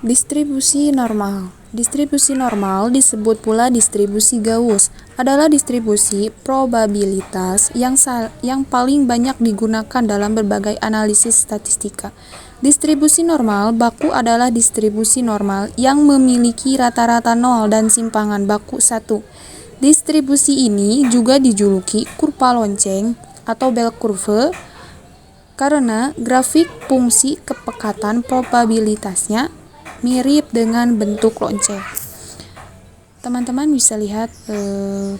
Distribusi normal. Distribusi normal disebut pula distribusi Gauss, adalah distribusi probabilitas yang paling banyak digunakan dalam berbagai analisis statistika. Distribusi normal baku adalah distribusi normal yang memiliki rata-rata 0 dan simpangan baku 1. Distribusi ini juga dijuluki kurva lonceng atau bell curve karena grafik fungsi kepekatan probabilitasnya mirip dengan bentuk lonceng. Teman-teman bisa lihat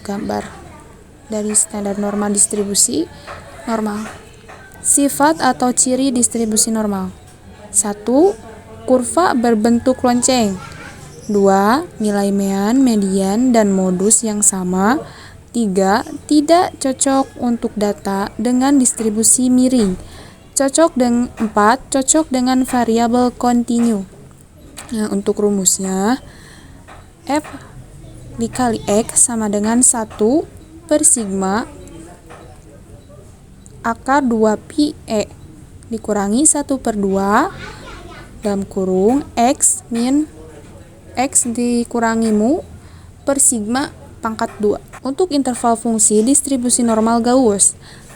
gambar dari standar normal distribusi normal. Sifat atau ciri distribusi normal. 1. Kurva berbentuk lonceng. 2. Nilai mean, median, dan modus yang sama. 3. Tidak cocok untuk data dengan distribusi miring. 4. Cocok dengan variabel kontinu. Nah, untuk rumusnya, F dikali X sama dengan 1 per sigma akar 2 pi E dikurangi 1 per 2 dalam kurung X min X dikurangi mu per sigma pangkat 2. Untuk interval fungsi distribusi normal Gauss.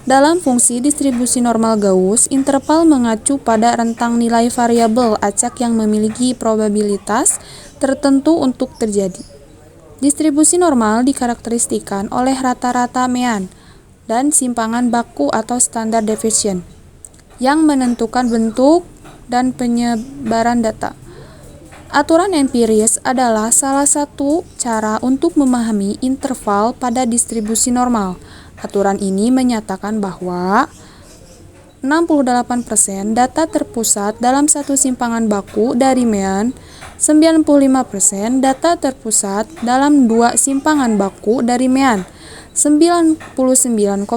Dalam fungsi distribusi normal Gauss, interval mengacu pada rentang nilai variabel acak yang memiliki probabilitas tertentu untuk terjadi. Distribusi normal dikarakteristikan oleh rata-rata mean dan simpangan baku atau standard deviation yang menentukan bentuk dan penyebaran data. Aturan empiris adalah salah satu cara untuk memahami interval pada distribusi normal. Aturan ini menyatakan bahwa 68% data terpusat dalam satu simpangan baku dari mean, 95% data terpusat dalam dua simpangan baku dari mean, 99,7%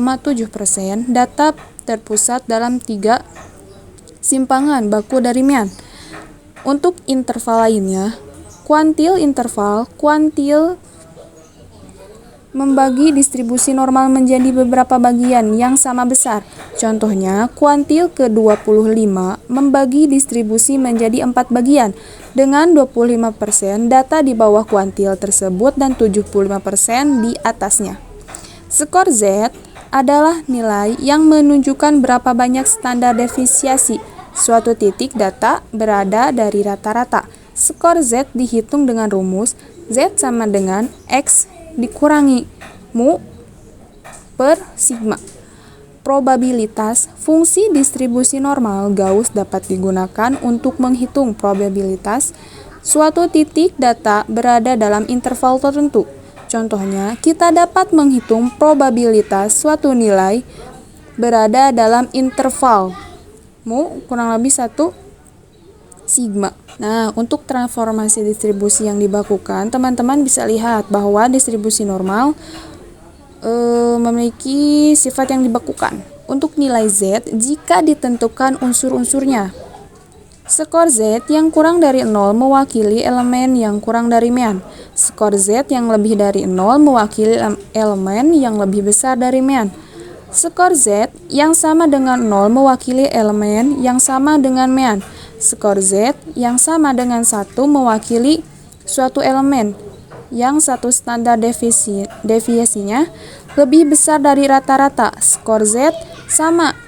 data terpusat dalam tiga simpangan baku dari mean. Untuk interval lainnya, kuantil membagi distribusi normal menjadi beberapa bagian yang sama besar. Contohnya, kuantil ke-25 membagi distribusi menjadi 4 bagian dengan 25% data di bawah kuantil tersebut dan 75% di atasnya. Skor Z adalah nilai yang menunjukkan berapa banyak standar deviasi suatu titik data berada dari rata-rata. Skor Z dihitung dengan rumus Z sama dengan X dikurangi mu per sigma. Probabilitas fungsi distribusi normal Gauss dapat digunakan untuk menghitung probabilitas suatu titik data berada dalam interval tertentu. Contohnya, kita dapat menghitung probabilitas suatu nilai berada dalam interval mu kurang lebih 1 sigma. Nah, untuk transformasi distribusi yang dibakukan, teman-teman bisa lihat bahwa distribusi normal memiliki sifat yang dibakukan. Untuk nilai Z, jika ditentukan unsur-unsurnya. Skor Z yang kurang dari 0 mewakili elemen yang kurang dari mean. Skor Z yang lebih dari 0 mewakili elemen yang lebih besar dari mean. Skor Z yang sama dengan 0 mewakili elemen yang sama dengan mean. Skor Z yang sama dengan 1 mewakili suatu elemen yang satu standar deviasinya lebih besar dari rata-rata. Skor Z sama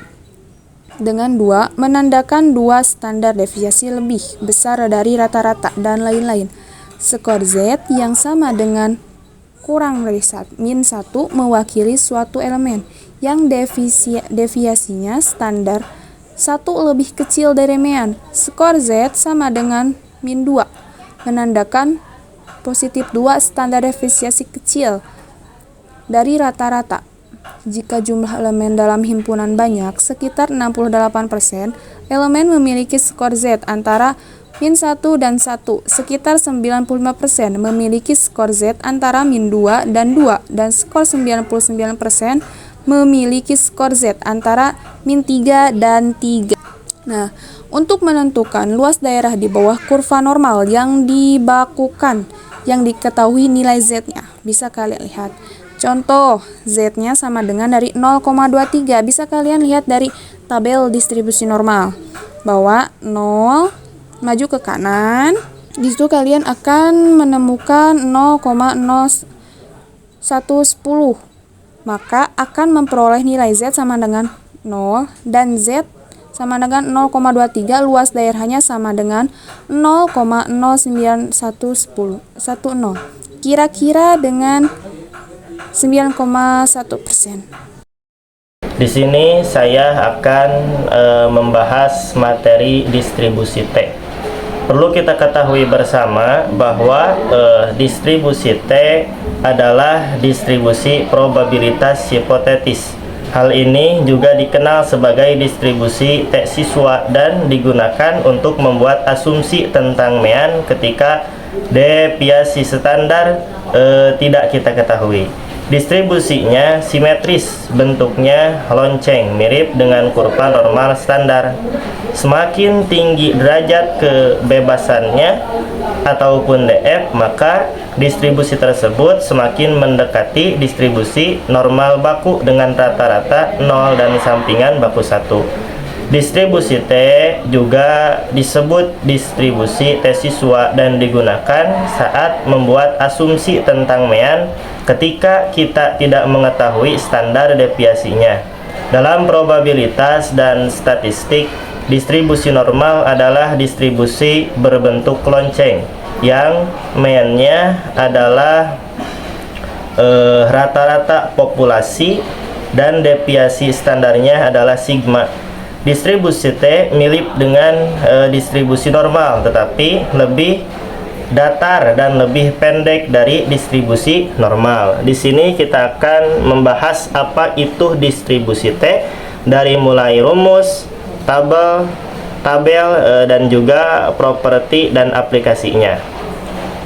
dengan 2 menandakan 2 standar deviasi lebih besar dari rata-rata, dan lain-lain. Skor Z yang sama dengan kurang dari min 1 mewakili suatu elemen yang deviasinya standar 1 lebih kecil dari mean. Skor Z sama dengan min 2 menandakan positif 2 standar deviasi kecil dari rata-rata. Jika jumlah elemen dalam himpunan banyak, sekitar 68%, elemen memiliki skor Z antara min 1 dan 1. Sekitar 95% memiliki skor Z antara min 2 dan 2, dan skor 99% memiliki skor Z antara min 3 dan 3. Nah, untuk menentukan luas daerah di bawah kurva normal yang dibakukan, yang diketahui nilai Z-nya, bisa kalian lihat. Contoh, Z-nya sama dengan dari 0,23. Bisa kalian lihat dari tabel distribusi normal. Bahwa 0 maju ke kanan. Di situ kalian akan menemukan 0,0110. Maka akan memperoleh nilai Z sama dengan 0 dan Z sama dengan 0,23, luas daerahnya sama dengan 0,09110. Kira-kira dengan 9,1%. Di sini saya akan membahas materi distribusi T. Perlu kita ketahui bersama bahwa distribusi T adalah distribusi probabilitas hipotetis. Hal ini juga dikenal sebagai distribusi T siswa dan digunakan untuk membuat asumsi tentang mean ketika deviasi standar tidak kita ketahui. Distribusinya simetris, bentuknya lonceng, mirip dengan kurva normal standar. Semakin tinggi derajat kebebasannya ataupun DF, maka distribusi tersebut semakin mendekati distribusi normal baku dengan rata-rata 0 dan sampingan baku 1. Distribusi T juga disebut distribusi T siswa dan digunakan saat membuat asumsi tentang mean ketika kita tidak mengetahui standar deviasinya. Dalam probabilitas dan statistik, distribusi normal adalah distribusi berbentuk lonceng yang mean-nya adalah rata-rata populasi dan deviasi standarnya adalah sigma. Distribusi T mirip dengan distribusi normal, tetapi lebih datar dan lebih pendek dari distribusi normal. Di sini kita akan membahas apa itu distribusi T, dari mulai rumus, tabel, dan juga properti dan aplikasinya.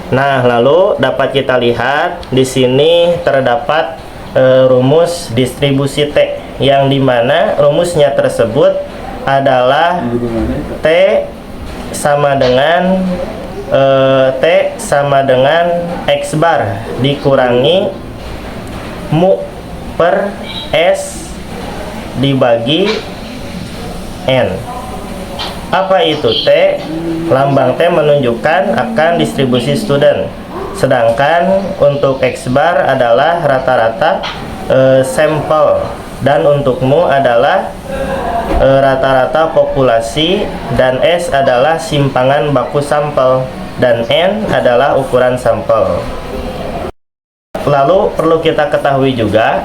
Nah, lalu dapat kita lihat di sini terdapat rumus distribusi T, yang dimana rumusnya tersebut adalah T sama dengan X bar dikurangi mu per S dibagi N. Apa itu T? Lambang T menunjukkan akan distribusi student. Sedangkan untuk X bar adalah rata-rata sampel, dan untuk mu adalah rata-rata populasi, dan S adalah simpangan baku sampel, dan N adalah ukuran sampel. Lalu perlu kita ketahui juga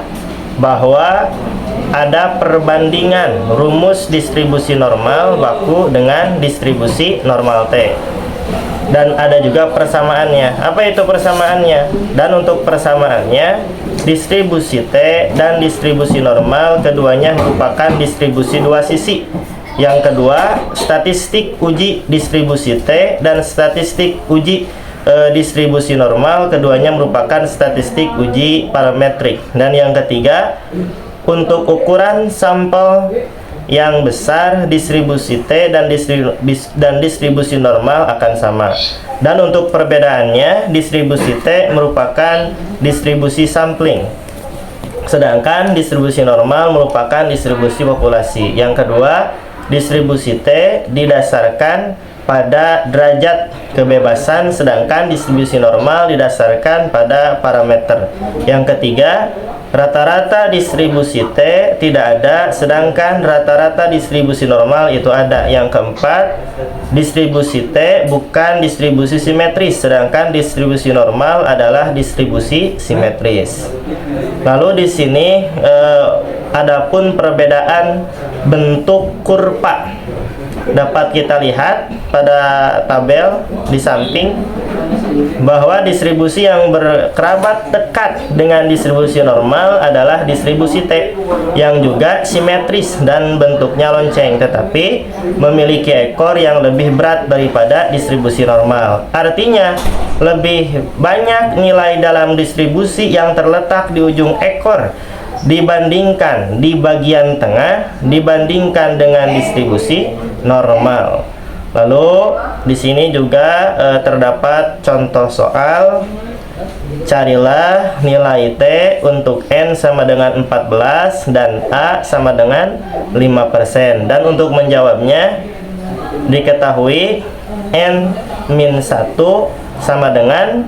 bahwa ada perbandingan rumus distribusi normal baku dengan distribusi normal T. Dan ada juga persamaannya. Apa itu persamaannya? Dan untuk persamaannya, distribusi T dan distribusi normal keduanya merupakan distribusi dua sisi. Yang kedua, statistik uji distribusi T dan statistik uji distribusi normal keduanya merupakan statistik uji parametrik. Dan yang ketiga, untuk ukuran sampel yang besar, distribusi T dan distribusi normal akan sama. Dan untuk perbedaannya, distribusi T merupakan distribusi sampling, sedangkan distribusi normal merupakan distribusi populasi. Yang kedua, distribusi T didasarkan pada derajat kebebasan, sedangkan distribusi normal didasarkan pada parameter. Yang ketiga, rata-rata distribusi T tidak ada, sedangkan rata-rata distribusi normal itu ada. Yang keempat, distribusi T bukan distribusi simetris, sedangkan distribusi normal adalah distribusi simetris. Lalu di sini adapun perbedaan bentuk kurva dapat kita lihat pada tabel di samping bahwa distribusi yang berkerabat dekat dengan distribusi normal adalah distribusi T, yang juga simetris dan bentuknya lonceng, tetapi memiliki ekor yang lebih berat daripada distribusi normal. Artinya, lebih banyak nilai dalam distribusi yang terletak di ujung ekor dibandingkan di bagian tengah dibandingkan dengan distribusi normal. Lalu di sini juga terdapat contoh soal Carilah nilai T untuk N sama dengan 14 dan A sama dengan 5%. Dan untuk menjawabnya, diketahui N min 1 sama dengan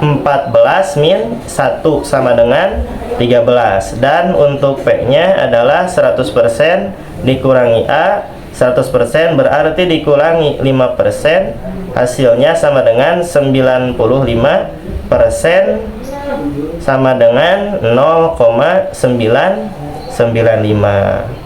14 min 1 sama dengan 13. Dan untuk P nya adalah 100% dikurangi A. 100% berarti dikurangi 5%, hasilnya sama dengan 95%, sama dengan 0,995.